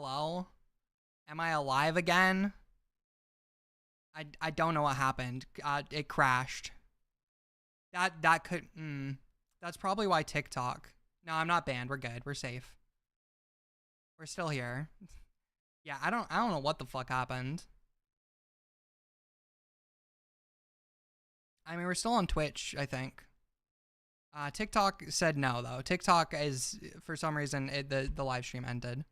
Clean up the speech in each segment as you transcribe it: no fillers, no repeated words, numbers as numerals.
Hello? Am I alive again? I don't know what happened. It crashed. That could that's probably why TikTok. No, I'm not banned. We're good. We're safe. We're still here. Yeah, I don't know what the fuck happened. I mean, we're still on Twitch, I think. TikTok said no though. TikTok is, for some reason, the live stream ended.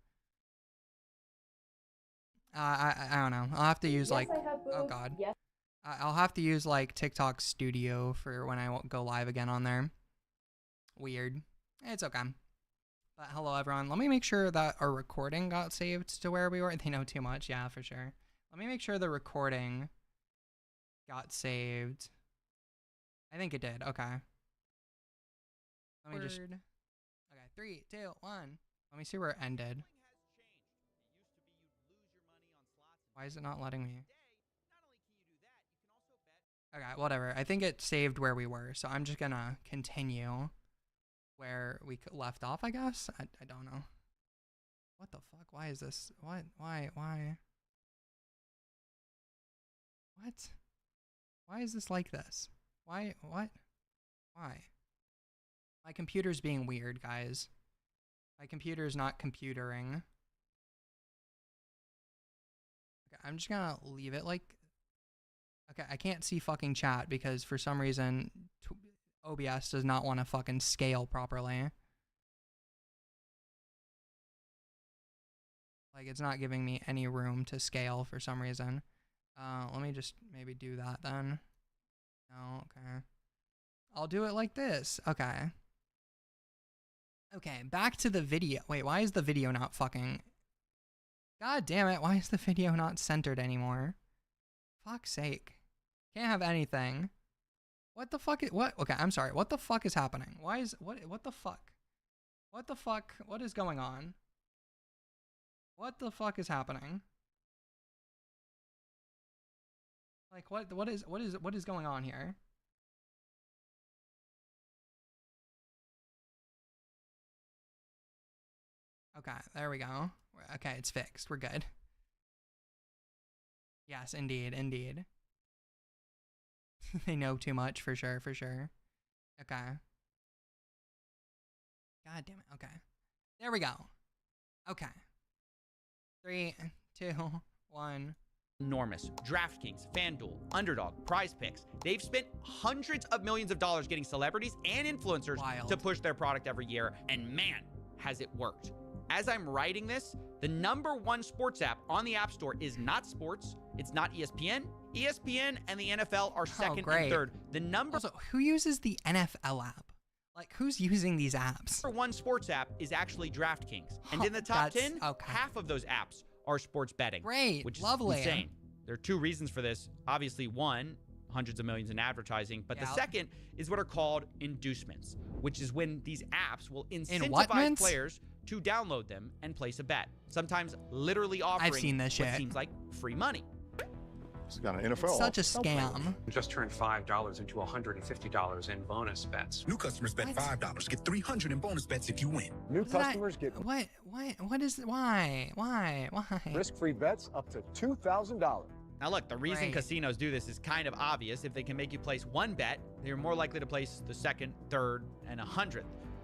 I don't know. I'll have to use like, oh god. Yes. I'll have to use like TikTok Studio for when I go live again on there. Weird. It's okay. But hello everyone. Let me make sure that our recording got saved to where we were. They know too much. Yeah, for sure. Let me make sure the recording got saved. I think it did. Okay. Let me just. Okay, 3, 2, 1. Let me see where it ended. Why is it not letting me? Okay, whatever. I think it saved where we were, so I'm just gonna continue where we left off, I guess. I don't know. What the fuck? Why is this? What? Why? What? Why is this like this? Why? What? Why? My computer's being weird, guys. My computer's not computering. Okay, I'm just gonna leave it like... Okay, I can't see fucking chat because for some reason OBS does not want to fucking scale properly. Like, it's not giving me any room to scale for some reason. Let me just maybe do that then. No, okay. I'll do it like this. Okay. Okay, back to the video. Wait, why is the video not fucking... God damn it, why is the video not centered anymore? Fuck's sake. Can't have anything. What the fuck is... What? Okay, I'm sorry. What the fuck is happening? Why is... What the fuck? What the fuck? What is going on? What the fuck is happening? Like, what is going on here? Okay, there we go. Okay, it's fixed. We're good. Yes, indeed, indeed. They know too much, for sure, for sure. Okay. God damn it. Okay. There we go. Okay. 3, 2, 1. Enormous. DraftKings, FanDuel, Underdog, Prize Picks. They've spent hundreds of millions of dollars getting celebrities and influencers to push their product every year, and man, has it worked. As I'm writing this, the #1 sports app on the App Store is not sports. It's not ESPN. ESPN and the NFL are second and third. Also, who uses the NFL app? Like, who's using these apps? #1 sports app is actually DraftKings. And in the top 10, half of those apps are sports betting. Great, which is lovely. Insane. There are 2 reasons for this. Obviously, one, hundreds of millions in advertising. But the second is what are called inducements, which is when these apps will incentivize players to download them and place a bet. Sometimes literally offering what seems like free money. It's got an NFL. It's such a scam. Just turned $5 into $150 in bonus bets. New customers bet $5, get $300 in bonus bets if you win. New customers get what is why risk-free bets up to $2,000. Now look, the reason casinos do this is kind of obvious. If they can make you place 1 bet, they're more likely to place the 2nd, 3rd, and 100th.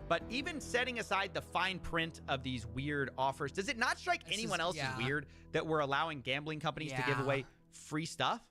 But even setting aside the fine print of these weird offers, does it not strike anyone else as weird that we're allowing gambling companies to give away free stuff?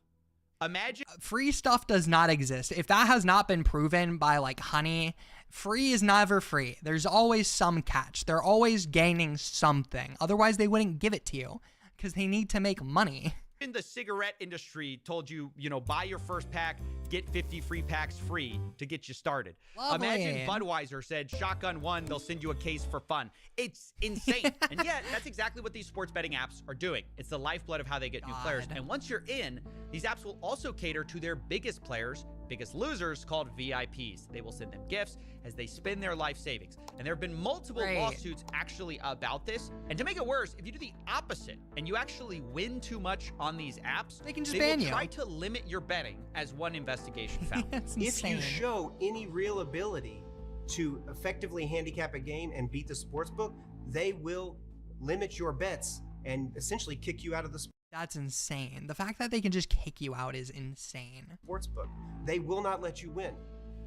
Imagine free stuff does not exist. If that has not been proven by like Honey, free is never free. There's always some catch. They're always gaining something. Otherwise, they wouldn't give it to you because they need to make money. In the cigarette industry told you, buy your first pack, get 50 free packs free to get you started. Lovely. Imagine Budweiser said, shotgun 1, they'll send you a case for fun. It's insane. And yet, that's exactly what these sports betting apps are doing. It's the lifeblood of how they get new players. And once you're in, these apps will also cater to their biggest players, biggest losers, called VIPs. They will send them gifts as they spend their life savings. And there have been multiple lawsuits actually about this. And to make it worse, if you do the opposite and you actually win too much on these apps, they can just ban you. Try to limit your betting, as one investigation found. If you show any real ability to effectively handicap a game and beat the sportsbook, they will limit your bets and essentially kick you out of the That's insane. The fact that they can just kick you out is insane. sportsbook. They will not let you win.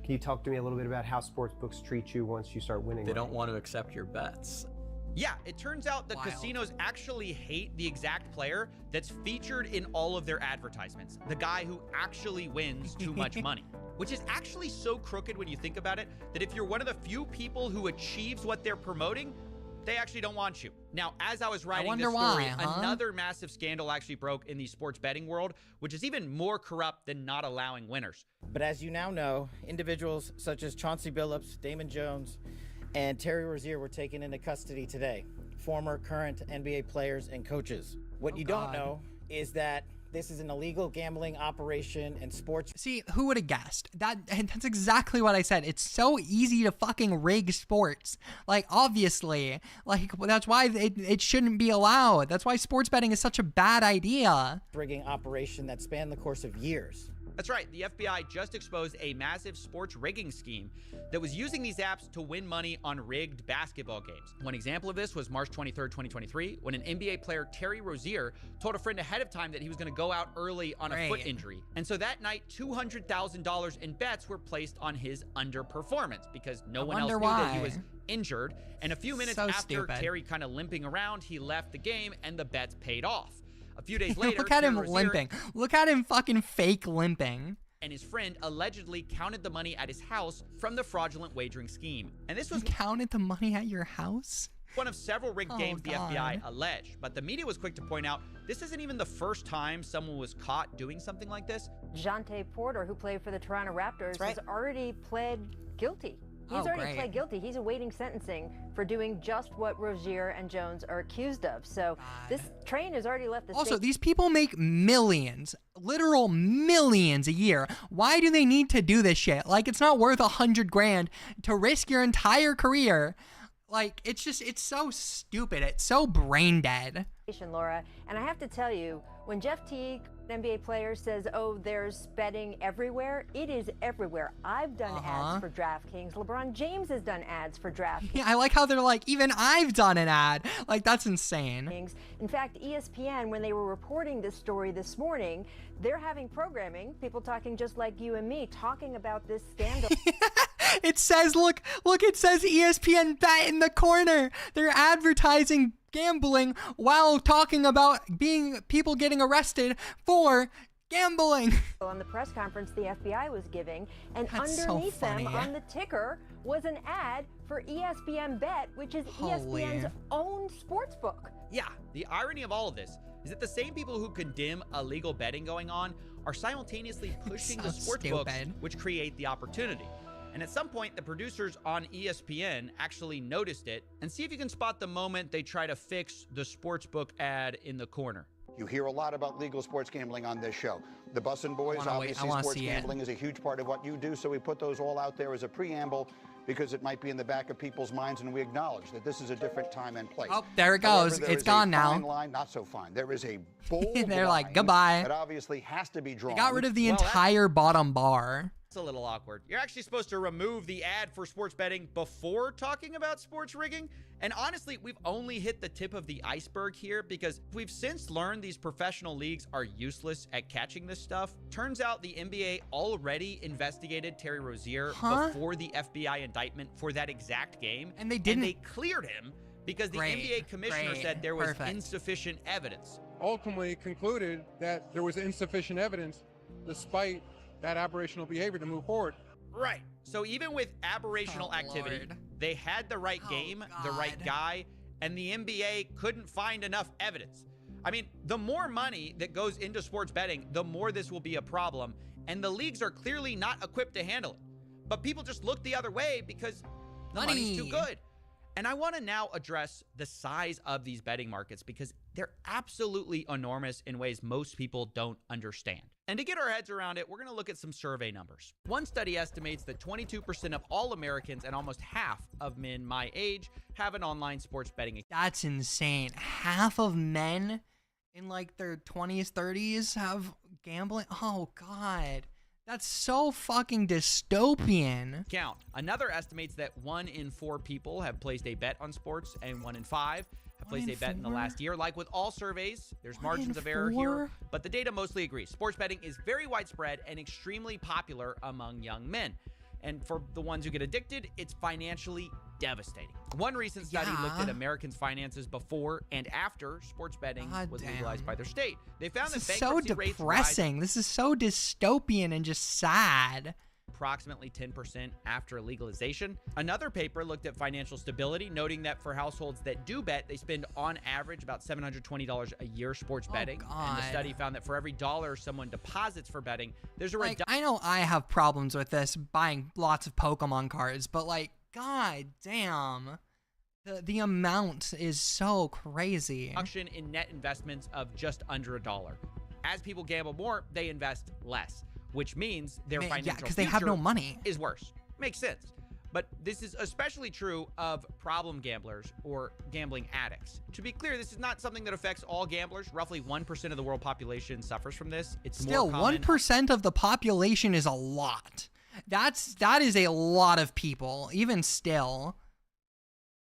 Can you talk to me a little bit about how sportsbooks treat you once you start winning? They don't want to accept your bets. Yeah, it turns out the casinos actually hate the exact player that's featured in all of their advertisements. The guy who actually wins too much money. Which is actually so crooked when you think about it, that if you're one of the few people who achieves what they're promoting, they actually don't want you. Now, as I was writing this story, another massive scandal actually broke in the sports betting world, which is even more corrupt than not allowing winners. But as you now know, individuals such as Chauncey Billups, Damon Jones, and Terry Rozier were taken into custody today. Former, current NBA players and coaches. What you don't know is that this is an illegal gambling operation and sports. See, who would have guessed? That's exactly what I said. It's so easy to fucking rig sports. Like, obviously. Like, that's why it shouldn't be allowed. That's why sports betting is such a bad idea. Rigging operation that spanned the course of years. That's right. The FBI just exposed a massive sports rigging scheme that was using these apps to win money on rigged basketball games. One example of this was March 23rd, 2023, when an NBA player, Terry Rozier, told a friend ahead of time that he was going to go out early on a foot injury. And so that night, $200,000 in bets were placed on his underperformance because no one else knew that he was injured. And a few minutes after Terry kind of limping around, he left the game and the bets paid off. A few days later, look at him limping. Look at him fucking fake limping. And his friend allegedly counted the money at his house from the fraudulent wagering scheme. And this was counted the money at your house? One of several rigged games the FBI alleged. But the media was quick to point out this isn't even the first time someone was caught doing something like this. Jonte Porter, who played for the Toronto Raptors, has already pled guilty. He's already pled guilty. He's awaiting sentencing for doing just what Rozier and Jones are accused of. So this train has already left the state. Also, these people make millions, literal millions a year. Why do they need to do this shit? Like, it's not worth $100 grand to risk your entire career. Like, it's so stupid. It's so brain dead. Laura, and I have to tell you, when Jeff Teague, an NBA player, says, oh, there's betting everywhere, it is everywhere. I've done ads for DraftKings. LeBron James has done ads for DraftKings. Yeah, I like how they're like, even I've done an ad. Like, that's insane. In fact, ESPN, when they were reporting this story this morning, they're having programming, people talking just like you and me, talking about this scandal. It says, look, it says ESPN bet in the corner. They're advertising gambling while talking about people getting arrested for gambling. On the press conference the FBI was giving, and underneath them on the ticker was an ad for ESPN Bet, which is ESPN's own sports book. Yeah, the irony of all of this is that the same people who condemn illegal betting going on are simultaneously pushing the sports books which create the opportunity. And at some point, the producers on ESPN actually noticed it. And see if you can spot the moment they try to fix the sportsbook ad in the corner. You hear a lot about legal sports gambling on this show. The Bussin' Boys, obviously sports gambling is a huge part of what you do, so we put those all out there as a preamble because it might be in the back of people's minds, and we acknowledge that this is a different time and place. Oh, there it goes. However, it's gone now. Fine line, not so fine. There is a bold They're like, line goodbye. that obviously has to be drawn. They got rid of the entire bottom bar. It's a little awkward. You're actually supposed to remove the ad for sports betting before talking about sports rigging. And honestly, we've only hit the tip of the iceberg here because we've since learned these professional leagues are useless at catching this stuff. Turns out the NBA already investigated Terry Rozier before the FBI indictment for that exact game. And they didn't. And they cleared him because the NBA commissioner said there was insufficient evidence. Ultimately concluded that there was insufficient evidence despite that aberrational behavior to move forward. Right. So even with aberrational activity, they had the right game, the right guy, and the NBA couldn't find enough evidence. I mean, the more money that goes into sports betting, the more this will be a problem, and the leagues are clearly not equipped to handle it. But people just look the other way because the money's too good. And I want to now address the size of these betting markets because they're absolutely enormous in ways most people don't understand. And to get our heads around it, we're going to look at some survey numbers. One study estimates that 22% of all Americans and almost half of men my age have an online sports betting account. That's insane. Half of men in like their 20s, 30s have gambling. Oh, God. That's so fucking dystopian. Another estimates that 1 in 4 people have placed a bet on sports and 1 in 5 place they bet in the last year. Like with all surveys, there's margins of error here, but the data mostly agrees. Sports betting is very widespread and extremely popular among young men. And for the ones who get addicted, it's financially devastating. One recent study looked at Americans' finances before and after sports betting was legalized by their state. They found that bankruptcy rates depressing. This is so dystopian and just sad. Approximately 10% after legalization. Another paper looked at financial stability, noting that for households that do bet, they spend on average about $720 a year sports betting. And the study found that for every dollar someone deposits for betting, there's a reduction. I know I have problems with this, buying lots of Pokemon cards, but like, god damn, the amount is so crazy. Reduction in net investments of just under $1. As people gamble more, they invest less, which means their financial because they have no money is worse. Makes sense. But this is especially true of problem gamblers or gambling addicts. To be clear, this is not something that affects all gamblers. Roughly 1% of the world population suffers from this. It's still more common. 1% of the population is a lot. That is a lot of people, even still.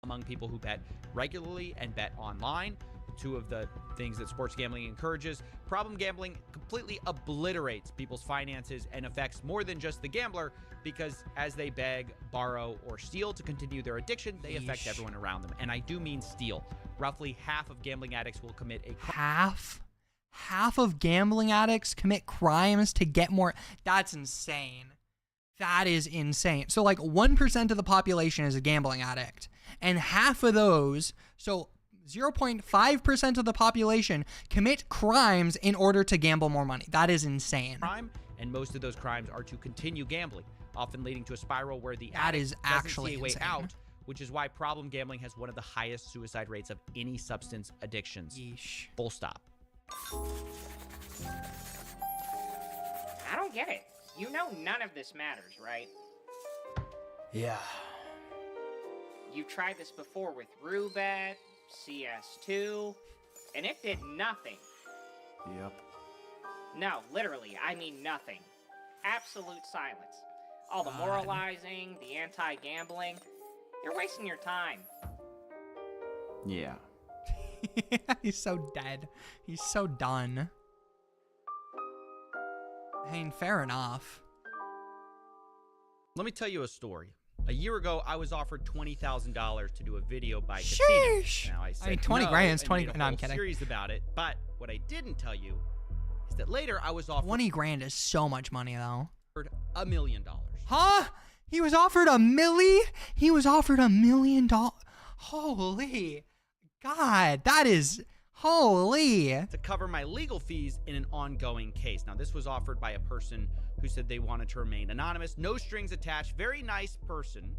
Among people who bet regularly and bet online, two of the things that sports gambling encourages. Problem gambling completely obliterates people's finances and affects more than just the gambler, because as they beg, borrow, or steal to continue their addiction, they affect everyone around them. And I do mean steal. Roughly half of gambling addicts will commit a crime. Half of gambling addicts commit crimes to get more. That's insane. That is insane. So like 1% of the population is a gambling addict, and half of those, so 0.5% of the population commit crimes in order to gamble more money. That is insane. Crime, and most of those crimes are to continue gambling, often leading to a spiral where the that is actually doesn't see a way insane. out, which is why problem gambling has one of the highest suicide rates of any substance addictions. Yeesh. Full stop. I don't get it. You know none of this matters, right? Yeah. You tried this before with Roulette, CS2, and it did nothing. Yep. No, literally, I mean nothing. Absolute silence. All the moralizing, the anti-gambling, you're wasting your time. Yeah. He's so dead. He's so done. I mean, fair enough. Let me tell you a story. A year ago, I was offered $20,000 to do a video by Sheesh. Casino. Now, I said 20 no, grand is and 20. made a No, I'm whole kidding. series about it. But what I didn't tell you is that later I was offered 20 grand is so much money, though. $1 million. Huh? He was offered a milli? He was offered $1 million. Holy God, that is holy. To cover my legal fees in an ongoing case. Now, this was offered by a person who said they wanted to remain anonymous, no strings attached, very nice person.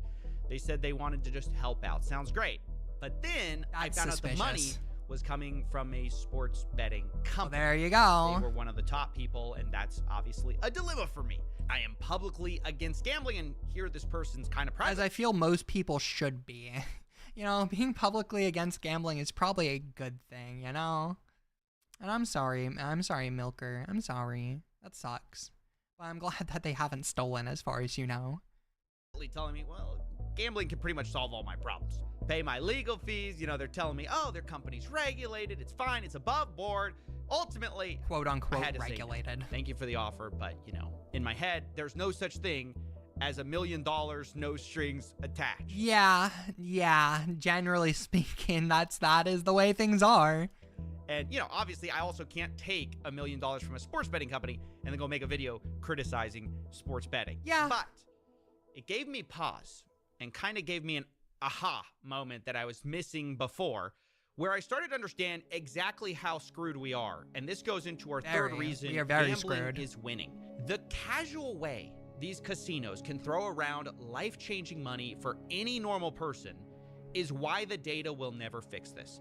They said they wanted to just help out. Sounds great. But then I found out the money was coming from a sports betting company. Well, there you go. They were one of the top people, and that's obviously a dilemma for me. I am publicly against gambling, and here this person's kind of private. As I feel most people should be. You know, being publicly against gambling is probably a good thing, you know? And I'm sorry, Milker. I'm sorry. That sucks. But I'm glad that they haven't stolen, as far as you know. Telling me, well, gambling can pretty much solve all my problems. Pay my legal fees, you know, they're telling me, oh, their company's regulated, it's fine, it's above board. Ultimately, quote unquote I had to regulated. Say, thank you for the offer, but you know, in my head, there's no such thing as $1 million, no strings attached. Yeah, generally speaking, that is the way things are. And, you know, obviously, I also can't take $1 million from a sports betting company and then go make a video criticizing sports betting. Yeah. But it gave me pause and kind of gave me an aha moment that I was missing before, where I started to understand exactly how screwed we are. And this goes into our third reason we are very gambling screwed. is winning. The casual way these casinos can throw around life-changing money for any normal person is why the data will never fix this.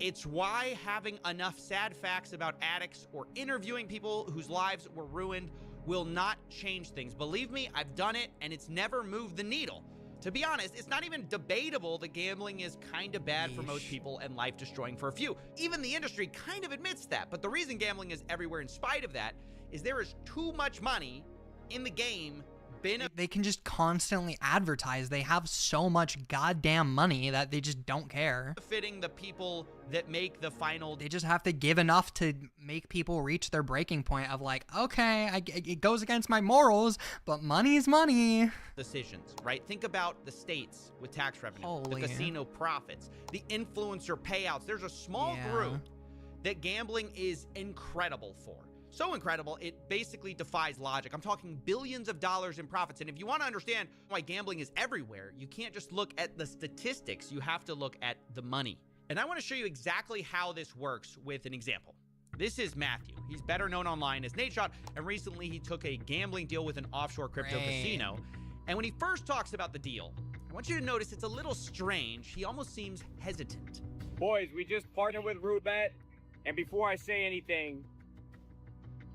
It's why having enough sad facts about addicts or interviewing people whose lives were ruined will not change things. Believe me, I've done it, and it's never moved the needle. To be honest, it's not even debatable that gambling is kind of bad for most people and life-destroying for a few. Even the industry kind of admits that. But the reason gambling is everywhere in spite of that is there is too much money in the game They can just constantly advertise. They have so much goddamn money that they just don't care. Benefiting the people that make the final. They just have to give enough to make people reach their breaking point of like, okay, it goes against my morals, but money is money. Decisions, right? Think about the states with tax revenue, the casino profits, the influencer payouts. There's a small group that gambling is incredible for. So incredible, it basically defies logic. I'm talking billions of dollars in profits. And if you want to understand why gambling is everywhere, you can't just look at the statistics. You have to look at the money. And I want to show you exactly how this works with an example. This is Matthew. He's better known online as Nate Shot, and recently he took a gambling deal with an offshore crypto casino. And when he first talks about the deal, I want you to notice it's a little strange. He almost seems hesitant. Boys, we just partnered with Rootbet, and before I say anything,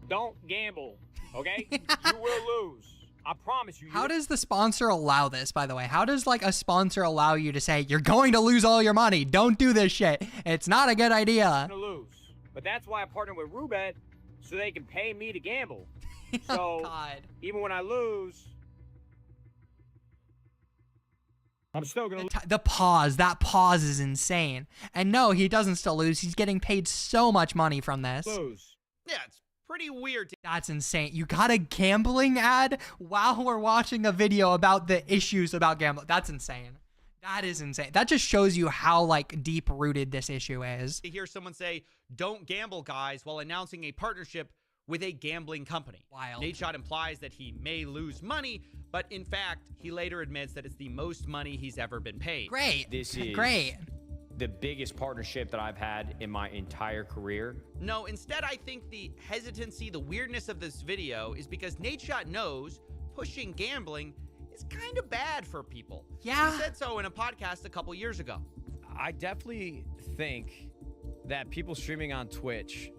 don't gamble, okay? You will lose. I promise you. How does the sponsor allow this, by the way? How does, like, a sponsor allow you to say, you're going to lose all your money? Don't do this shit. It's not a good idea. You're gonna lose. But that's why I partnered with Rootbet, so they can pay me to gamble. So, even when I lose, I'm still gonna lose. The pause. That pause is insane. And no, he doesn't still lose. He's getting paid so much money from this. Lose. Yeah, it's pretty weird. That's insane. You got a gambling ad while we're watching a video about the issues about gambling. That's insane. That is insane. That just shows you how, like, deep-rooted this issue is. You hear someone say, don't gamble, guys, while announcing a partnership with a gambling company. Wild. Nate Shot implies that he may lose money, but in fact, he later admits that it's the most money he's ever been paid. Great. This is the biggest partnership that I've had in my entire career. No, instead, I think the hesitancy, the weirdness of this video is because Nate Shot knows pushing gambling is kind of bad for people. Yeah. He said so in a podcast a couple years ago. I definitely think that people streaming on Twitch,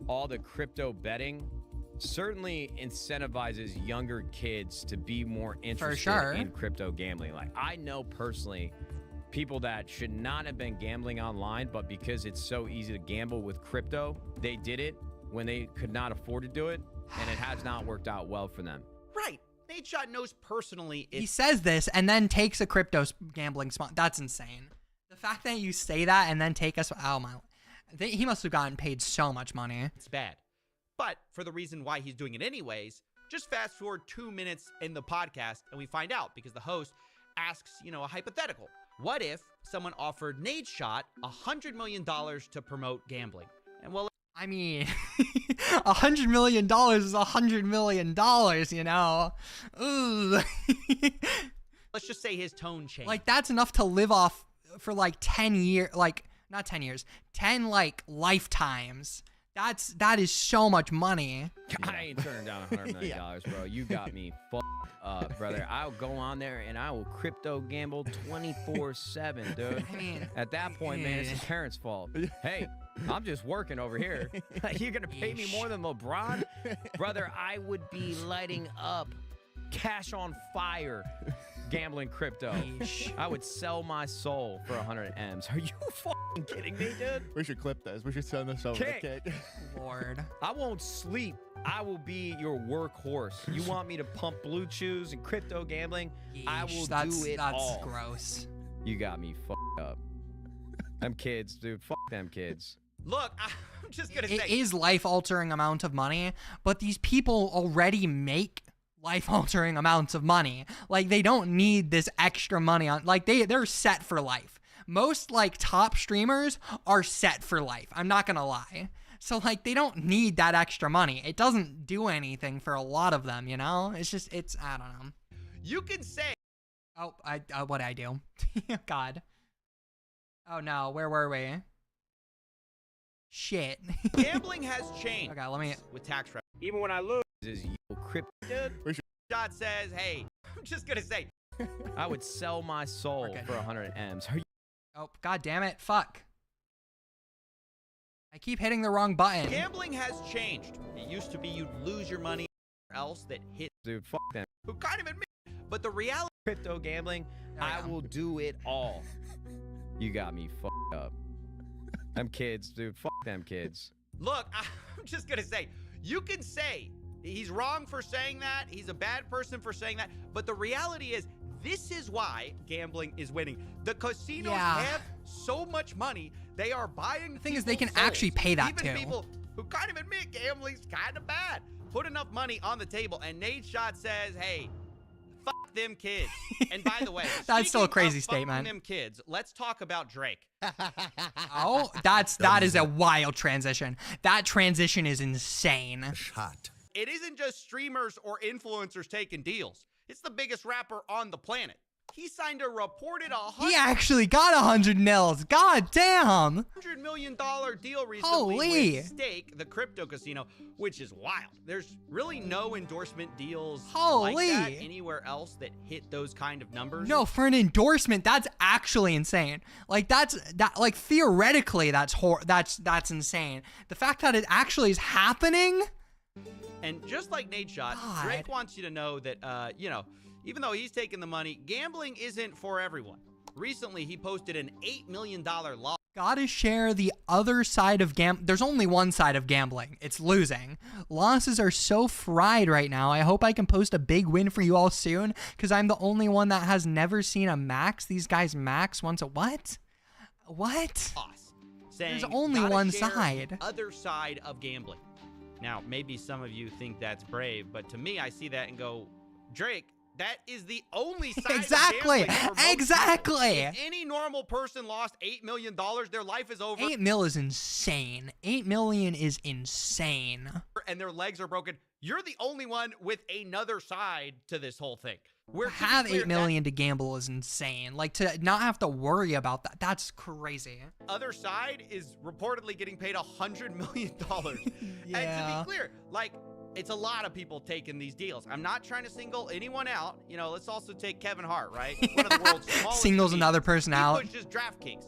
all the crypto betting, certainly incentivizes younger kids to be more interested in crypto gambling. Like, I know personally people that should not have been gambling online, but because it's so easy to gamble with crypto, they did it when they could not afford to do it, and it has not worked out well for them. Right. Nate Shot knows personally. He says this and then takes a crypto gambling spot. That's insane. The fact that you say that and then take us, oh my, he must have gotten paid so much money. It's bad. But for the reason why he's doing it anyways, just fast forward 2 minutes in the podcast and we find out because the host asks, you know, a hypothetical. What if someone offered Nate Shot $100 million to promote gambling? And well, I mean, $100 million is $100 million, you know? Ooh. Let's just say his tone changed. Like, that's enough to live off for like 10 years, like, not 10 years, 10 like lifetimes. That is so much money. I ain't turning down $100 million, bro. You got me fucked up, brother. I'll go on there and I will crypto gamble 24/7, dude. I mean, at that point, man, it's his parents' fault. Hey, I'm just working over here. You're gonna pay me more than LeBron, brother? I would be lighting up, cash on fire, gambling crypto. I would sell my soul for 100 M's. Are you fucking kidding me, dude? We should clip this. We should send this over to Kate. Lord. I won't sleep. I will be your workhorse. You want me to pump blue chews and crypto gambling? I will do it all. That's gross. You got me fucked up. Them kids, dude. Fuck them kids. Look, I'm just gonna say it is life-altering amount of money, but these people already make life-altering amounts of money. Like, they don't need this extra money on, like, they're set for life. Most, like, top streamers are set for life. I'm not gonna lie. So, like, they don't need that extra money. It doesn't do anything for a lot of them, you know? It's just, I don't know. You can say. Oh, what'd I do? God. Oh no, where were we? Shit. Gambling has changed. Okay, let me. With tax revenue. Even when I lose. Is you crypto, dude? Shot says, hey, I'm just gonna say. I would sell my soul for 100 M's. Are you? Oh, god damn it. Fuck. I keep hitting the wrong button. Gambling has changed. It used to be you'd lose your money else that hit. Dude, fuck them. Who kind of admit. But the reality. Crypto gambling, I will do it all. You got me fucked up. Them kids, dude. Fuck them kids. Look, I'm just gonna say, you can say He's wrong for saying that. He's a bad person for saying that. But the reality is, this is why gambling is winning. The casinos have so much money, they are buying. The thing is, they can actually pay that Even too. People who kind of admit gambling's kind of bad put enough money on the table, and Nate Shot says, hey, fuck them kids. And by the way, that's still a crazy statement. Them kids, let's talk about Drake. Oh, that is a wild transition. That transition is insane. Hot. It isn't just streamers or influencers taking deals. It's the biggest rapper on the planet. He signed a reported He actually got 100 mils. God damn. $100 million deal recently with Stake, the crypto casino, which is wild. There's really no endorsement deals like that anywhere else that hit those kind of numbers. No, for an endorsement, that's actually insane. Like like theoretically, that's insane. The fact that it actually is happening. And just like Nate Shot, Drake wants you to know that, you know, even though he's taking the money, gambling isn't for everyone. Recently, he posted an $8 million loss. Gotta share the other side of There's only one side of gambling. It's losing. Losses are so fried right now. I hope I can post a big win for you all soon, because I'm the only one that has never seen a max. These guys max once a what? What? Saying, there's only one side. Other side of gambling. Now, maybe some of you think that's brave, but to me, I see that and go, Drake, that is the only side exactly. of gambling for most exactly. people. If any normal person lost $8 million, their life is over. 8 mil is insane. 8 million is insane. And their legs are broken. You're the only one with another side to this whole thing. To have 8 million to gamble is insane. Like, to not have to worry about that, that's crazy. Other side is reportedly getting paid $100 million. Yeah. And to be clear, like, it's a lot of people taking these deals. I'm not trying to single anyone out. You know, let's also take Kevin Hart, right? One of the world's smallest singles another person out. He pushes DraftKings.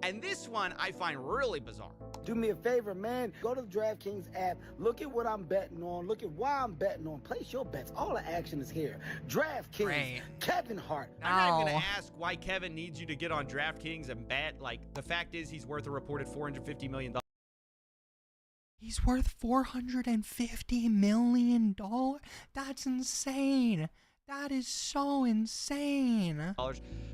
And this one I find really bizarre. Do me a favor, man. Go to the DraftKings app. Look at what I'm betting on. Look at why I'm betting on. Place your bets. All the action is here. DraftKings, Kevin Hart. I'm not even going to ask why Kevin needs you to get on DraftKings and bet. Like, the fact is he's worth a reported $450 million. He's worth $450 million? That's insane. That is so insane.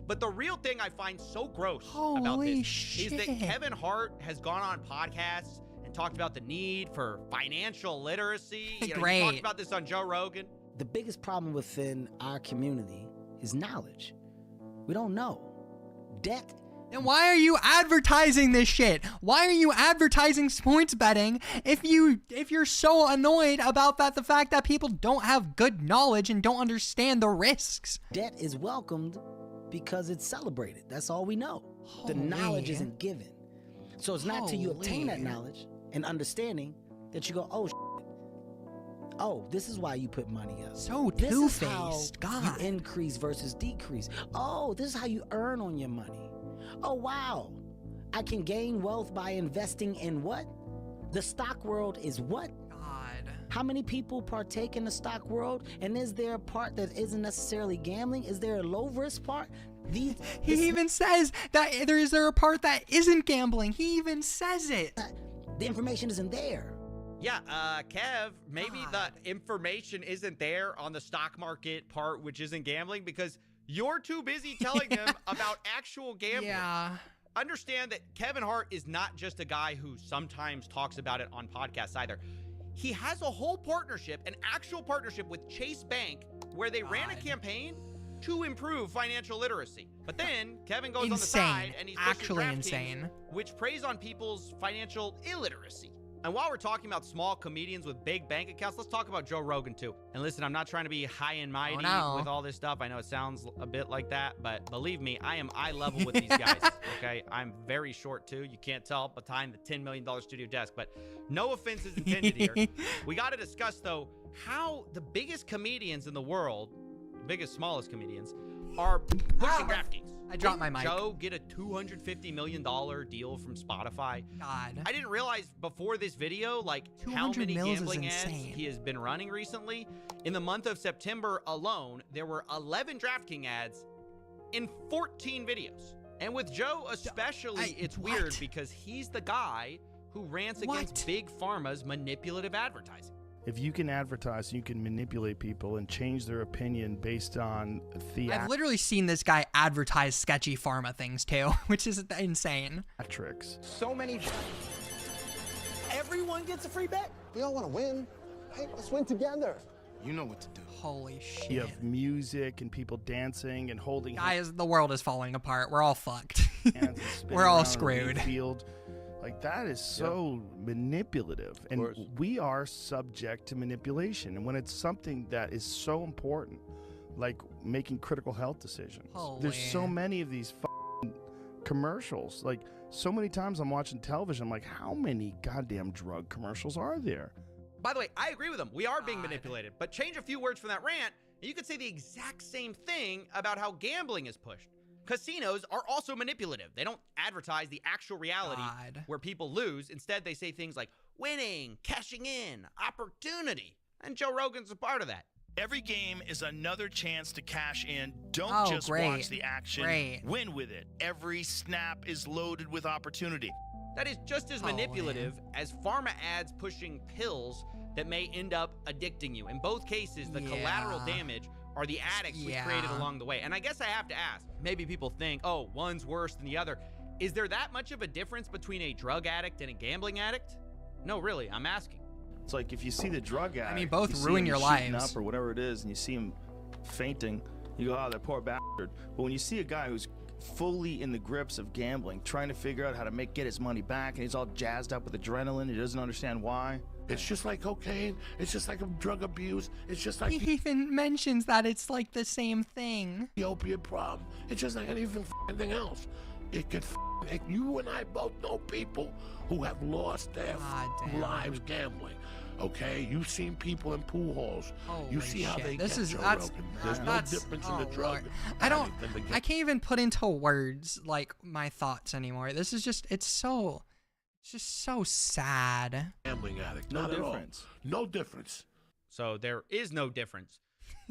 But the real thing I find so gross about this is that Kevin Hart has gone on podcasts and talked about the need for financial literacy. You know, he talked about this on Joe Rogan. The biggest problem within our community is knowledge. We don't know. Debt. Then why are you advertising this shit? Why are you advertising sports betting if you're so annoyed about the fact that people don't have good knowledge and don't understand the risks? Debt is welcomed because it's celebrated. That's all we know. The knowledge isn't given. So it's not till you obtain that knowledge and understanding that you go, oh, this is why you put money up. So this two-faced, is how you increase versus decrease. Oh, this is how you earn on your money. Oh, wow. I can gain wealth by investing in what? The stock world is what? God. How many people partake in the stock world? And is there a part that isn't necessarily gambling? Is there a low risk part? He even says that is there a part that isn't gambling. He even says it. The information isn't there. Yeah, Kev, maybe the information isn't there on the stock market part, which isn't gambling, because you're too busy telling them about actual gambling. Yeah. Understand that Kevin Hart is not just a guy who sometimes talks about it on podcasts either. He has a whole partnership, an actual partnership with Chase Bank, where they ran a campaign to improve financial literacy. But then Kevin goes on the side and he's actually insane, which preys on people's financial illiteracy. And while we're talking about small comedians with big bank accounts, let's talk about Joe Rogan too. And listen, I'm not trying to be high and mighty with all this stuff. I know it sounds a bit like that, but believe me, I am eye level with these guys, okay? I'm very short too. You can't tell behind the $10 million studio desk, but no offense is intended here. We got to discuss though, how the biggest comedians in the world, biggest, smallest comedians, are pushing DraftKings. I dropped my mic. Joe get a $250 million deal from Spotify. God. I didn't realize before this video, like, how many gambling ads he has been running recently. In the month of September alone, there were 11 DraftKings ads in 14 videos. And with Joe especially, it's weird because he's the guy who rants against Big Pharma's manipulative advertising. If you can advertise, you can manipulate people and change their opinion based on I've literally seen this guy advertise sketchy pharma things too, which is insane. Tricks. So many. Everyone gets a free bet. We all want to win. Hey, let's win together. You know what to do. Holy shit. You have music and people dancing and holding. Guys, the world is falling apart. We're all fucked. We're all screwed. Field. Like, that is so manipulative, and we are subject to manipulation. And when it's something that is so important, like making critical health decisions, there's so many of these commercials. Like, so many times I'm watching television, I'm like, how many goddamn drug commercials are there? By the way, I agree with them. We are being manipulated. But change a few words from that rant, and you could say the exact same thing about how gambling is pushed. Casinos are also manipulative. They don't advertise the actual reality where people lose. Instead, they say things like winning, cashing in, opportunity. And Joe Rogan's a part of that. Every game is another chance to cash in. Don't just watch the action. Win with it. Every snap is loaded with opportunity. That is just as manipulative as pharma ads pushing pills that may end up addicting you. In both cases, the collateral damage are the addicts we created along the way. And I guess I have to ask, maybe people think, oh, one's worse than the other. Is there that much of a difference between a drug addict and a gambling addict? No, really, I'm asking. It's like, if you see the drug addict, I mean, both ruin your lives. lives. Up or whatever it is, and you see him fainting, you go, oh, that poor bastard. But when you see a guy who's fully in the grips of gambling, trying to figure out how to get his money back, and he's all jazzed up with adrenaline, he doesn't understand why. It's just like cocaine. It's just like drug abuse. It's just like... He even mentions that it's like the same thing. The opiate problem. It's just like anything else. It could... You and I both know people who have lost their lives gambling. Okay? You've seen people in pool halls. You see how they get Joe Rogan. There's no difference in the drug. I can't even put into words, like, my thoughts anymore. This is just... It's just so sad. Gambling addict. No difference. No difference. So there is no difference.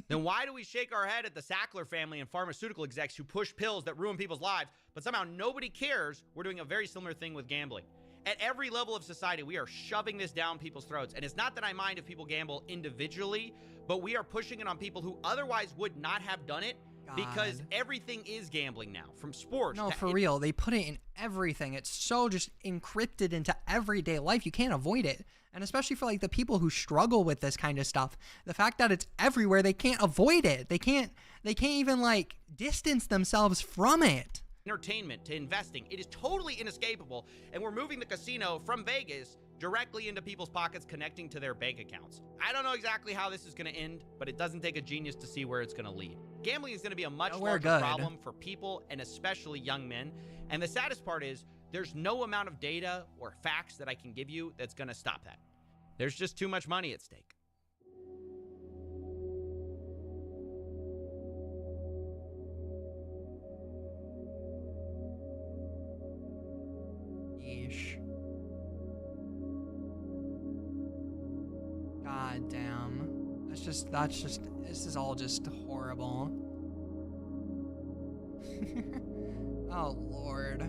Then why do we shake our head at the Sackler family and pharmaceutical execs who push pills that ruin people's lives, but somehow nobody cares we're doing a very similar thing with gambling? At every level of society, we are shoving this down people's throats. And it's not that I mind if people gamble individually, but we are pushing it on people who otherwise would not have done it. Because everything is gambling now, from sports. No, for real. They put it in everything. It's so just encrypted into everyday life. You can't avoid it. And especially for like the people who struggle with this kind of stuff, the fact that it's everywhere, they can't avoid it. They can't even like distance themselves from it. Entertainment to investing, it is totally inescapable. And we're moving the casino from Vegas directly into people's pockets, connecting to their bank accounts. I don't know exactly how this is going to end, but it doesn't take a genius to see where it's going to lead. Gambling is going to be a much larger problem for people, and especially young men. And the saddest part is, there's no amount of data or facts that I can give you that's going to stop that. There's just too much money at stake. Yeesh. God damn. This is all just horrible. Oh, Lord.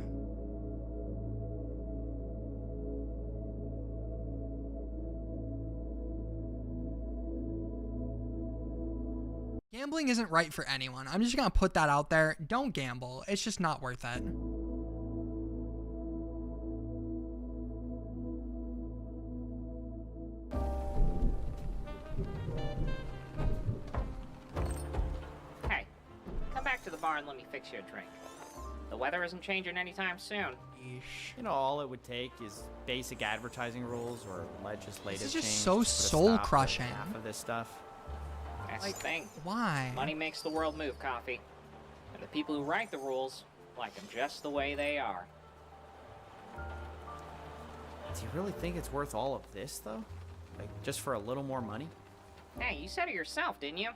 Gambling isn't right for anyone. I'm just gonna put that out there. Don't gamble. It's just not worth it. Hey, come back to the bar and let me fix you a drink. The weather isn't changing anytime soon. You know, all it would take is basic advertising rules or legislative change. This is just so soul-crushing. Half of this stuff. That's the thing. Why? Money makes the world move, Coffee. And the people who write the rules like them just the way they are. Do you really think it's worth all of this, though? Like, just for a little more money? Hey, you said it yourself, didn't you?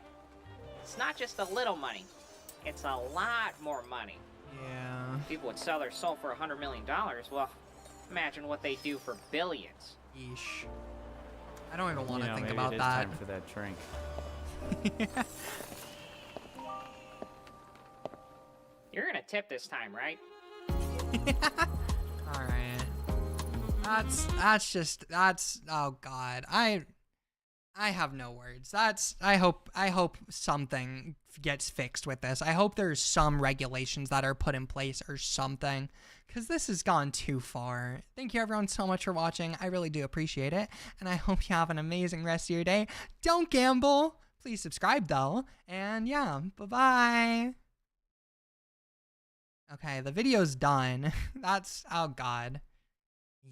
It's not just a little money. It's a lot more money. Yeah. If people would sell their soul for $100 million, well, imagine what they do for billions. Yeesh. I don't even want to think maybe about it is that. Time for that drink. You're gonna tip this time, right? All right. That's oh God. I have no words. I hope something gets fixed with this. I hope there's some regulations that are put in place or something, because this has gone too far. Thank you everyone so much for watching. I really do appreciate it, and I hope you have an amazing rest of your day. Don't gamble. Please subscribe though, and yeah, bye-bye. Okay, the video's done. Oh god.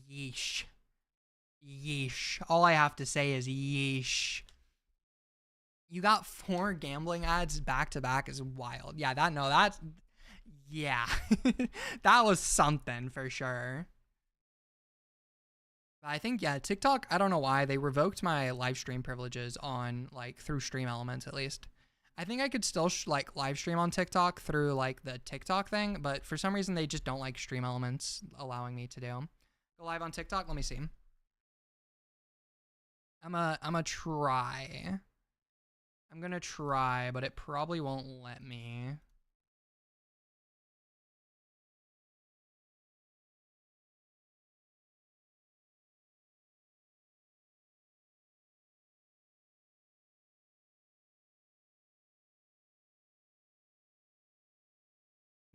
Yeesh. Yeesh. All I have to say is yeesh. You got 4 gambling ads back to back is wild. Yeah, yeah. That was something for sure. But I think, yeah, TikTok, I don't know why, they revoked my live stream privileges on, like, through Stream Elements at least. I think I could still, like, live stream on TikTok through, like, the TikTok thing, but for some reason they just don't like Stream Elements allowing me to do. Go live on TikTok? Let me see. I'm gonna try. I'm gonna try, but it probably won't let me.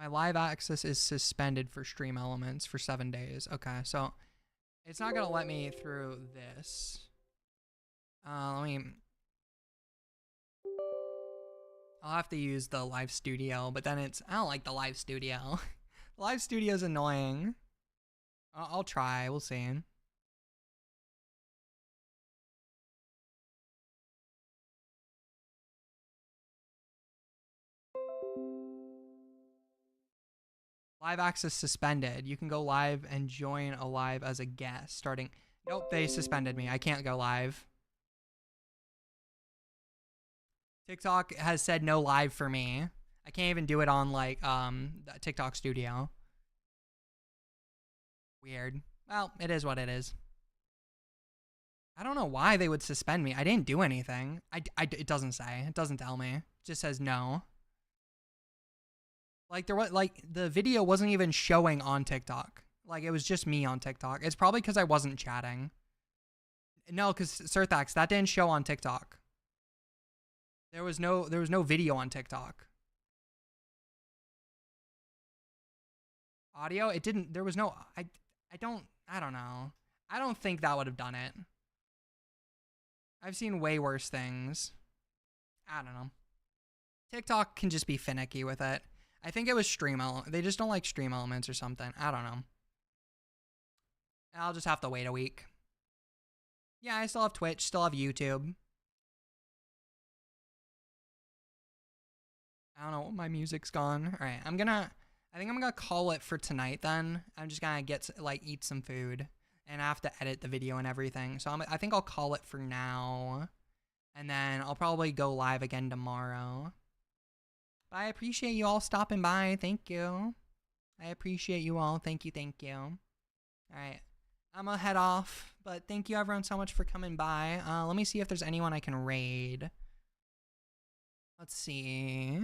My live access is suspended for Stream Elements for 7 days. Okay, so it's not gonna let me through this. I'll have to use the live studio, but then I don't like the live studio. The live studio is annoying. I'll try, we'll see. Live access suspended. You can go live and join a live as a guest starting. Nope, they suspended me. I can't go live. TikTok has said no live for me. I can't even do it on like TikTok Studio. Weird. Well, it is what it is. I don't know why they would suspend me. I didn't do anything. It doesn't say. It doesn't tell me. It just says no. Like the video wasn't even showing on TikTok. Like it was just me on TikTok. It's probably because I wasn't chatting. No, because Sirthax, that didn't show on TikTok. There was no video on TikTok. Audio, it didn't. There was no. I don't know. I don't think that would have done it. I've seen way worse things. I don't know. TikTok can just be finicky with it. I think it was they just don't like Stream Elements or something. I don't know. I'll just have to wait a week. Yeah, I still have Twitch, still have YouTube. I don't know, my music's gone. All right, I think I'm gonna call it for tonight then. I'm just gonna eat some food, and I have to edit the video and everything. So I think I'll call it for now, and then I'll probably go live again tomorrow. But I appreciate you all stopping by. Thank you. I appreciate you all. Thank you. All right, I'm gonna head off, but thank you everyone so much for coming by. Let me see if there's anyone I can raid. Let's see.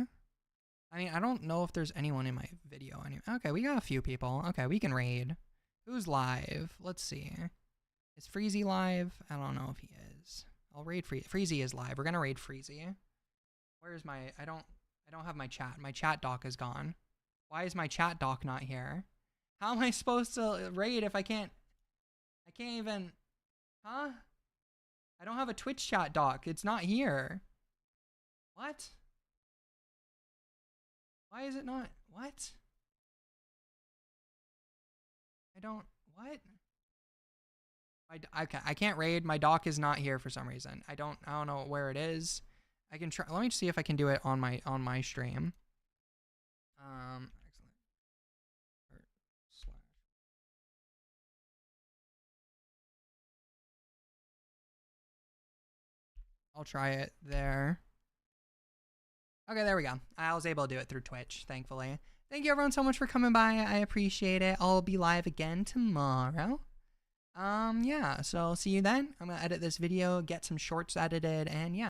I mean, I don't know if there's anyone in my video. Okay, we got a few people. Okay, we can raid. Who's live? Let's see. Is Freezy live? I don't know if he is. I'll raid Freezy is live. We're gonna raid Freezy. Where's my... I don't have my chat. My chat doc is gone. Why is my chat doc not here? How am I supposed to raid if I can't even... Huh? I don't have a Twitch chat doc. It's not here. What? Why is it not? What? What? Okay, I can't raid. My doc is not here for some reason. I don't know where it is. I can try. Let me see if I can do it on my stream. Excellent. I'll try it there. Okay, there we go. I was able to do it through Twitch, thankfully. Thank you everyone so much for coming by. I appreciate it. I'll be live again tomorrow. Yeah, so see you then. I'm gonna edit this video, get some shorts edited, and yeah.